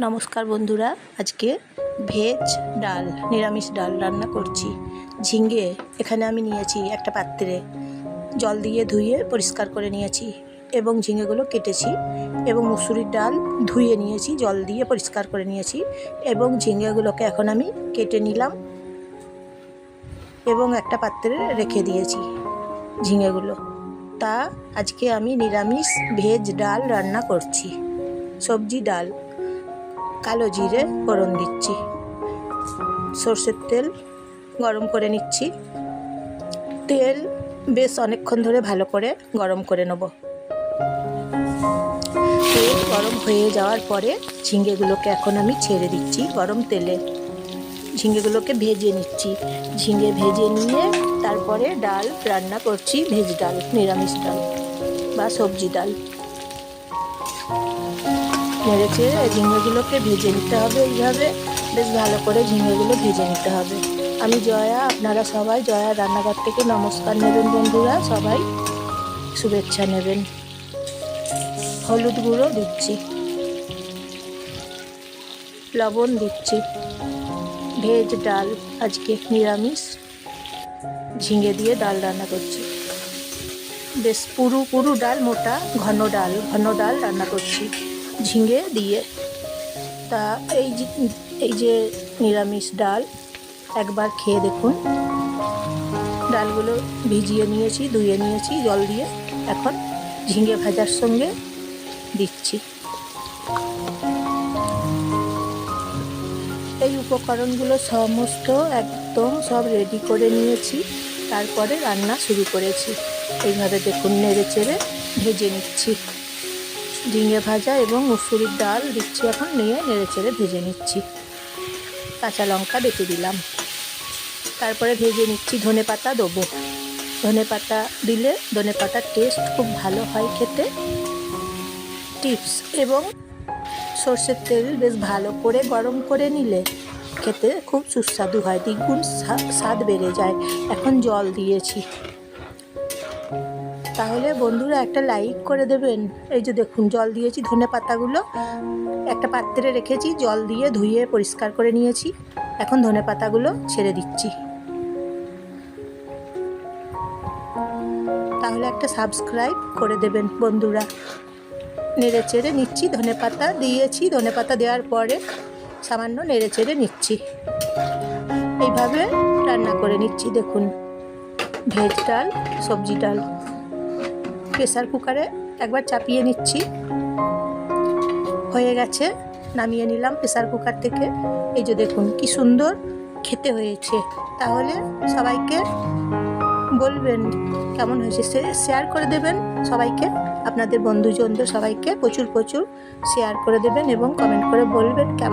নমস্কার বন্ধুরা, আজকে ভেজ ডাল, নিরামিষ ডাল রান্না করছি। ঝিঙে এখানে আমি নিয়েছি একটা পাত্রে, জল দিয়ে ধুয়ে পরিষ্কার করে নিয়েছি এবং ঝিঙেগুলো কেটেছি, এবং মুসুরির ডাল ধুয়ে নিয়েছি, জল দিয়ে পরিষ্কার করে নিয়েছি, এবং ঝিঙেগুলোকে এখন আমি কেটে নিলাম এবং একটা পাত্রে রেখে দিয়েছি ঝিঙেগুলো। তা আজকে আমি নিরামিষ ভেজ ডাল রান্না করছি। সবজি ডাল, কালো জিরে ফোড়ন দিচ্ছি, সর্ষের তেল গরম করে নিচ্ছি। তেল বেশ অনেকক্ষণ ধরে ভালো করে গরম করে নেব। তেল গরম হয়ে যাওয়ার পরে ঝিঙেগুলোকে এখন আমি ছেড়ে দিচ্ছি গরম তেলে। ঝিঙেগুলোকে ভেজে নিচ্ছি। ঝিঙে ভেজে নিয়ে তারপরে ডাল রান্না করছি, ভেজ ডাল, নিরামিষ ডাল বা সবজি ডাল। নেড়েছে ঝিঙেগুলোকে ভেজে নিতে হবে, এইভাবে বেশ ভালো করে ঝিঙেগুলো ভেজে নিতে হবে। আমি জয়া, আপনারা সবাই জয়া রান্নাঘর থেকে নমস্কার নেবেন বন্ধুরা, সবাই শুভেচ্ছা নেবেন। হলুদ গুঁড়ো দিচ্ছি, লবণ দিচ্ছি। ভেজ ডাল, আজকে নিরামিষ ঝিঙে দিয়ে ডাল রান্না করছি। বেশ পুরু ডাল, মোটা ঘন ডাল রান্না করছি ঝিঙে দিয়ে। তা এই যে নিরামিষ ডাল, একবার খেয়ে দেখুন। ডালগুলো ভিজিয়ে নিয়েছি, ধুয়ে নিয়েছি জল দিয়ে, এখন ঝিঙে ভাজার সঙ্গে দিচ্ছি। এই উপকরণগুলো সমস্ত একদম সব রেডি করে নিয়েছি, তারপরে রান্না শুরু করেছি। এইভাবে দেখুন নেড়ে চেড়ে ভেজে নিচ্ছি। ঝিঙে ভাজা এবং মুসুরির ডাল দিচ্ছি, এখন নিয়ে নেড়ে চেড়ে ভেজে নিচ্ছি। কাঁচা লঙ্কা বেটে দিলাম, তারপরে ভেজে নিচ্ছি। ধনে পাতা দেবো, ধনে পাতা দিলে ধনে পাতার টেস্ট খুব ভালো হয় খেতে। টিপস, এবং সর্ষের তেল বেশ ভালো করে গরম করে নিলে খেতে খুব সুস্বাদু হয়, দ্বিগুণ স্বাদ বেড়ে যায়। এখন জল দিয়েছি, তাহলে বন্ধুরা একটা লাইক করে দেবেন। এই যে দেখুন জল দিয়েছি, ধনে পাতাগুলো একটা পাত্রে রেখেছি, জল দিয়ে ধুয়ে পরিষ্কার করে নিয়েছি। এখন ধনে পাতাগুলো ছেড়ে দিচ্ছি। তাহলে একটা সাবস্ক্রাইব করে দেবেন বন্ধুরা। নেড়ে চেড়ে নিচ্ছি, ধনে পাতা দিয়েছি, ধনে পাতা দেওয়ার পরে সামান্য নেড়ে চেড়ে নিচ্ছি। এইভাবে রান্না করে নিচ্ছি। দেখুন ভেজ ডাল, সবজি ডাল। প্রেসার কুকারে একবার চাপিয়ে নিচ্ছি, হয়ে গেছে, নামিয়ে নিলাম প্রেসার কুকার থেকে। এই যে দেখুন কি সুন্দর খেতে হয়েছে। তাহলে সবাইকে বলবেন কেমন হয়েছে, শেয়ার করে দেবেন সবাইকে, আপনাদের বন্ধুজনদের সবাইকে প্রচুর শেয়ার করে দেবেন এবং কমেন্ট করে বলবেন কেমন।